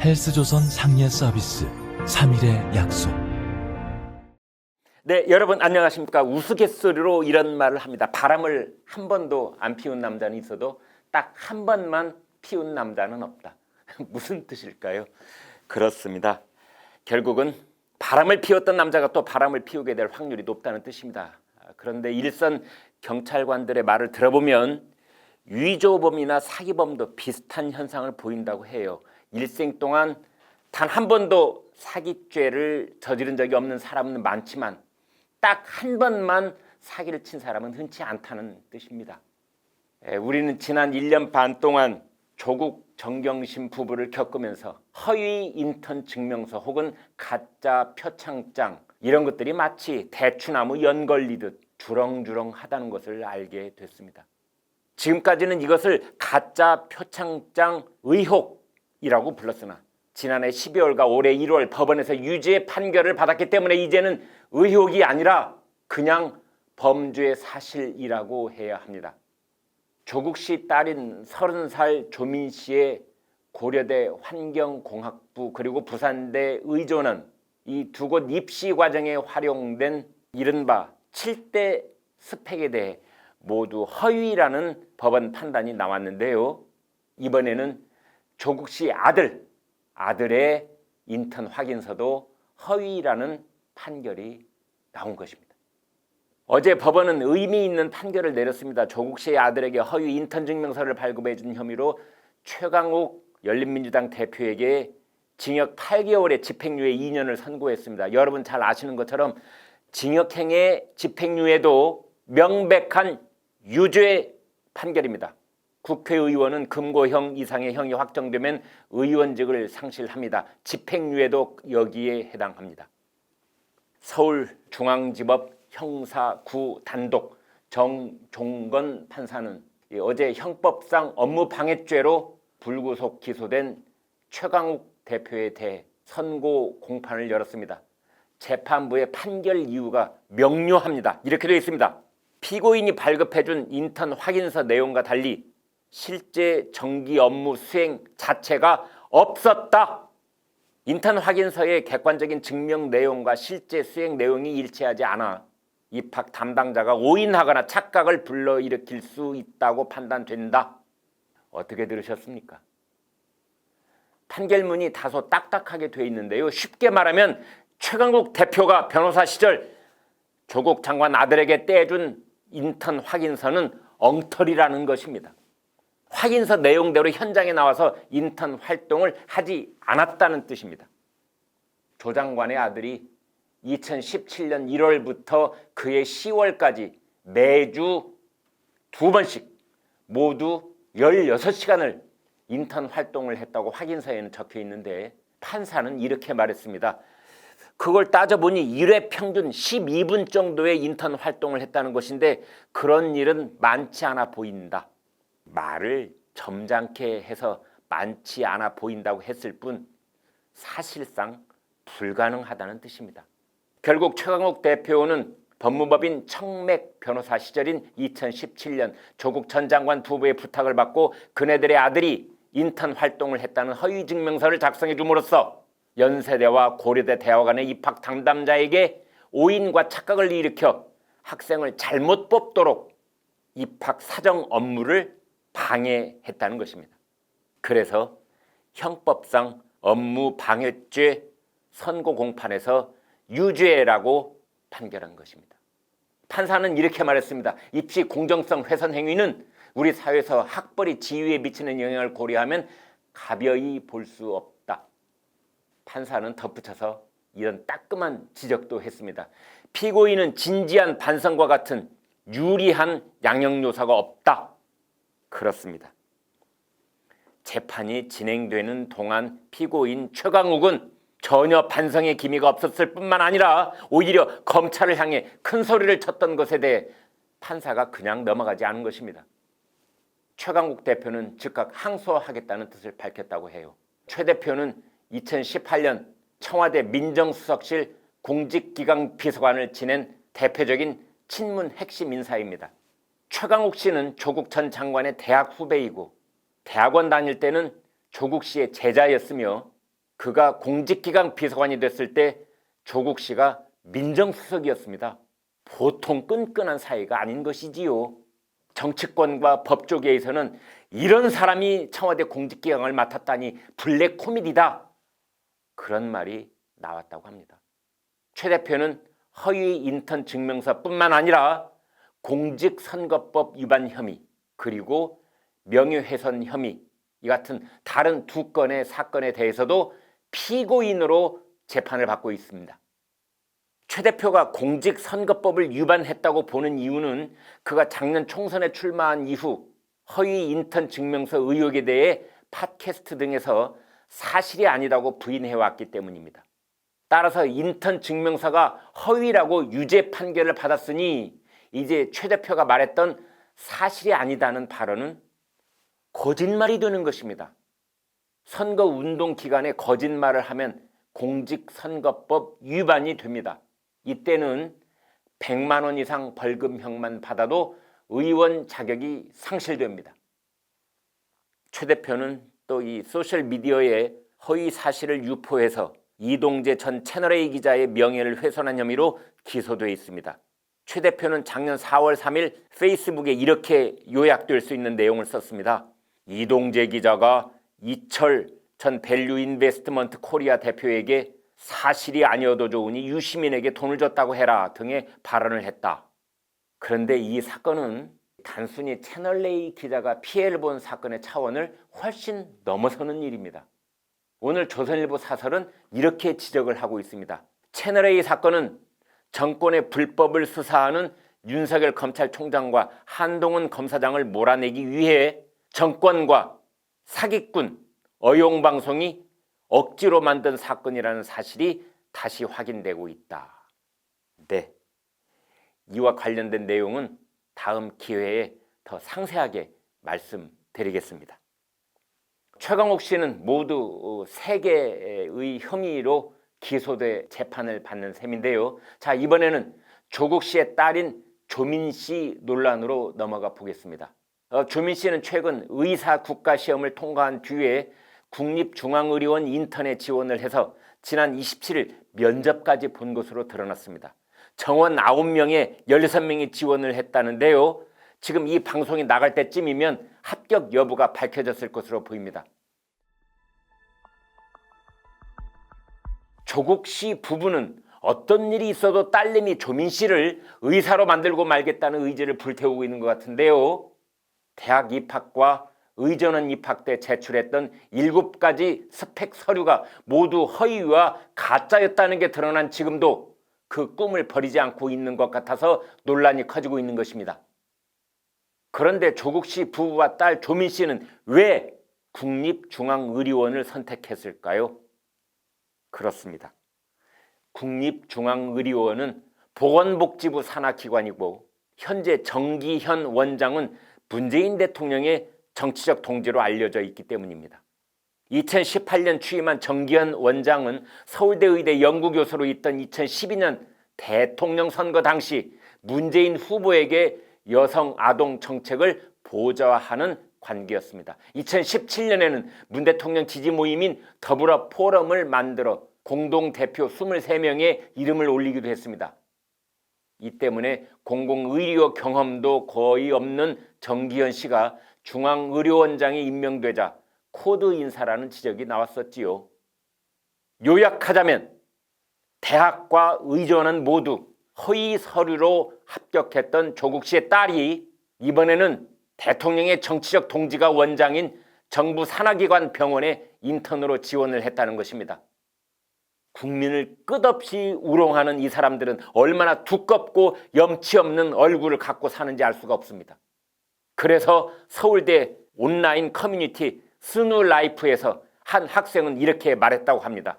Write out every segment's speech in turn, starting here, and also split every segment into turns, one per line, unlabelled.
헬스조선 상례 서비스 3일의 약속.
네, 여러분 안녕하십니까. 우스갯소리로 이런 말을 합니다. 바람을 한 번도 안 피운 남자는 있어도 딱 한 번만 피운 남자는 없다. 무슨 뜻일까요? 그렇습니다. 결국은 바람을 피웠던 남자가 또 바람을 피우게 될 확률이 높다는 뜻입니다. 그런데 일선 경찰관들의 말을 들어보면 위조범이나 사기범도 비슷한 현상을 보인다고 해요. 일생 동안 단 한 번도 사기죄를 저지른 적이 없는 사람은 많지만 딱 한 번만 사기를 친 사람은 흔치 않다는 뜻입니다. 우리는 지난 1년 반 동안 조국 정경심 부부를 겪으면서 허위 인턴 증명서 혹은 가짜 표창장 이런 것들이 마치 대추나무 연 걸리듯 주렁주렁 하다는 것을 알게 됐습니다. 지금까지는 이것을 가짜 표창장 의혹이라고 불렀으나 지난해 12월과 올해 1월 법원에서 유죄 판결을 받았기 때문에 이제는 의혹이 아니라 그냥 범죄 사실이라고 해야 합니다. 조국 씨 딸인 30살 조민 씨의 고려대 환경공학부 그리고 부산대 의존원 이 두 곳 입시 과정에 활용된 이른바 7대 스펙에 대해 모두 허위라는 법원 판단이 나왔는데요. 이번에는 조국 씨 아들의 인턴 확인서도 허위라는 판결이 나온 것입니다. 어제 법원은 의미 있는 판결을 내렸습니다. 조국 씨의 아들에게 허위 인턴 증명서를 발급해 준 혐의로 최강욱 열린민주당 대표에게 징역 8개월의 집행유예 2년을 선고했습니다. 여러분 잘 아시는 것처럼 징역행의 집행유예도 명백한 유죄 판결입니다. 국회의원은 금고형 이상의 형이 확정되면 의원직을 상실합니다. 집행유예도 여기에 해당합니다. 서울중앙지법 형사9 단독 정종건 판사는 어제 형법상 업무방해죄로 불구속 기소된 최강욱 대표에 대해 선고 공판을 열었습니다. 재판부의 판결 이유가 명료합니다. 이렇게 되어 있습니다. 피고인이 발급해준 인턴 확인서 내용과 달리 실제 정기 업무 수행 자체가 없었다. 인턴 확인서의 객관적인 증명 내용과 실제 수행 내용이 일치하지 않아 입학 담당자가 오인하거나 착각을 불러일으킬 수 있다고 판단된다. 어떻게 들으셨습니까? 판결문이 다소 딱딱하게 돼 있는데요. 쉽게 말하면 최강욱 대표가 변호사 시절 조국 장관 아들에게 떼준 인턴 확인서는 엉터리라는 것입니다. 확인서 내용대로 현장에 나와서 인턴 활동을 하지 않았다는 뜻입니다. 조 장관의 아들이 2017년 1월부터 그해 10월까지 매주 2번씩 모두 16시간을 인턴 활동을 했다고 확인서에는 적혀 있는데 판사는 이렇게 말했습니다. 그걸 따져보니 1회 평균 12분 정도의 인턴 활동을 했다는 것인데 그런 일은 많지 않아 보인다. 말을 점잖게 해서 많지 않아 보인다고 했을 뿐 사실상 불가능하다는 뜻입니다. 결국 최강욱 대표는 법무법인 청맥 변호사 시절인 2017년 조국 전 장관 부부의 부탁을 받고 그네들의 아들이 인턴 활동을 했다는 허위 증명서를 작성해 줌으로써 연세대와 고려대 대학원의 입학 담당자에게 오인과 착각을 일으켜 학생을 잘못 뽑도록 입학 사정 업무를 방해했다는 것입니다. 그래서 형법상 업무방해죄 선고 공판에서 유죄라고 판결한 것입니다. 판사는 이렇게 말했습니다. 입시 공정성 훼손 행위는 우리 사회에서 학벌이 지위에 미치는 영향을 고려하면 가벼이 볼 수 없다. 판사는 덧붙여서 이런 따끔한 지적도 했습니다. 피고인은 진지한 반성과 같은 유리한 양형 요소가 없다. 그렇습니다. 재판이 진행되는 동안 피고인 최강욱은 전혀 반성의 기미가 없었을 뿐만 아니라 오히려 검찰을 향해 큰 소리를 쳤던 것에 대해 판사가 그냥 넘어가지 않은 것입니다. 최강욱 대표는 즉각 항소하겠다는 뜻을 밝혔다고 해요. 최 대표는 2018년 청와대 민정수석실 공직기강 비서관을 지낸 대표적인 친문 핵심 인사입니다. 최강욱 씨는 조국 전 장관의 대학 후배이고 대학원 다닐 때는 조국 씨의 제자였으며 그가 공직기강 비서관이 됐을 때 조국 씨가 민정수석이었습니다. 보통 끈끈한 사이가 아닌 것이지요. 정치권과 법조계에서는 이런 사람이 청와대 공직기강을 맡았다니 블랙 코미디다, 그런 말이 나왔다고 합니다. 최 대표는 허위 인턴 증명서뿐만 아니라 공직선거법 위반 혐의 그리고 명예훼손 혐의, 이 같은 다른 2건의 사건에 대해서도 피고인으로 재판을 받고 있습니다. 최 대표가 공직선거법을 위반했다고 보는 이유는 그가 작년 총선에 출마한 이후 허위 인턴 증명서 의혹에 대해 팟캐스트 등에서 사실이 아니라고 부인해왔기 때문입니다. 따라서 인턴 증명서가 허위라고 유죄 판결을 받았으니 이제 최 대표가 말했던 사실이 아니다는 발언은 거짓말이 되는 것입니다. 선거운동 기간에 거짓말을 하면 공직선거법 위반이 됩니다. 이때는 100만 원 이상 벌금형만 받아도 의원 자격이 상실됩니다. 최 대표는 또 이 소셜미디어에 허위 사실을 유포해서 이동재 전 채널A 기자의 명예를 훼손한 혐의로 기소되어 있습니다. 최 대표는 작년 4월 3일 페이스북에 이렇게 요약될 수 있는 내용을 썼습니다. 이동재 기자가 이철 전 밸류인베스트먼트 코리아 대표에게 사실이 아니어도 좋으니 유시민에게 돈을 줬다고 해라 등의 발언을 했다. 그런데 이 사건은 단순히 채널A 기자가 피해를 본 사건의 차원을 훨씬 넘어서는 일입니다. 오늘 조선일보 사설은 이렇게 지적을 하고 있습니다. 채널A 사건은 정권의 불법을 수사하는 윤석열 검찰총장과 한동훈 검사장을 몰아내기 위해 정권과 사기꾼, 어용방송이 억지로 만든 사건이라는 사실이 다시 확인되고 있다. 네, 이와 관련된 내용은 다음 기회에 더 상세하게 말씀드리겠습니다. 최강욱 씨는 모두 3개의 혐의로 기소돼 재판을 받는 셈인데요. 자, 이번에는 조국 씨의 딸인 조민 씨 논란으로 넘어가 보겠습니다. 조민 씨는 최근 의사 국가시험을 통과한 뒤에 국립중앙의료원 인턴에 지원을 해서 지난 27일 면접까지 본 것으로 드러났습니다. 정원 9명에 16명이 지원을 했다는데요. 지금 이 방송이 나갈 때쯤이면 합격 여부가 밝혀졌을 것으로 보입니다. 조국 씨 부부는 어떤 일이 있어도 딸내미 조민 씨를 의사로 만들고 말겠다는 의지를 불태우고 있는 것 같은데요. 대학 입학과 의전원 입학 때 제출했던 7가지 스펙 서류가 모두 허위와 가짜였다는 게 드러난 지금도 그 꿈을 버리지 않고 있는 것 같아서 논란이 커지고 있는 것입니다. 그런데 조국 씨 부부와 딸 조민 씨는 왜 국립중앙의료원을 선택했을까요? 그렇습니다. 국립중앙의료원은 보건복지부 산하기관이고 현재 정기현 원장은 문재인 대통령의 정치적 동지로 알려져 있기 때문입니다. 2018년 취임한 정기현 원장은 서울대 의대 연구교수로 있던 2012년 대통령 선거 당시 문재인 후보에게 여성 아동 정책을 보좌하는 관계였습니다. 2017년에는 문 대통령 지지 모임인 더불어 포럼을 만들어 공동대표 23명의 이름을 올리기도 했습니다. 이 때문에 공공의료 경험도 거의 없는 정기현 씨가 중앙의료원장에 임명되자 코드 인사라는 지적이 나왔었지요. 요약하자면 대학과 의전원 모두 허위 서류로 합격했던 조국 씨의 딸이 이번에는 대통령의 정치적 동지가 원장인 정부 산하기관 병원에 인턴으로 지원을 했다는 것입니다. 국민을 끝없이 우롱하는 이 사람들은 얼마나 두껍고 염치 없는 얼굴을 갖고 사는지 알 수가 없습니다. 그래서 서울대 온라인 커뮤니티 스누라이프에서 한 학생은 이렇게 말했다고 합니다.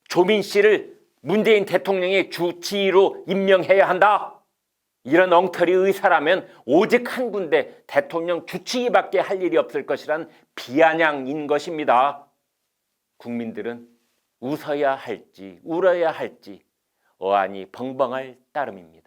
조민 씨를 문재인 대통령의 주치의로 임명해야 한다. 이런 엉터리 의사라면 오직 한 군데 대통령 주치의밖에 할 일이 없을 것이란 비아냥인 것입니다. 국민들은 웃어야 할지 울어야 할지 어안이 벙벙할 따름입니다.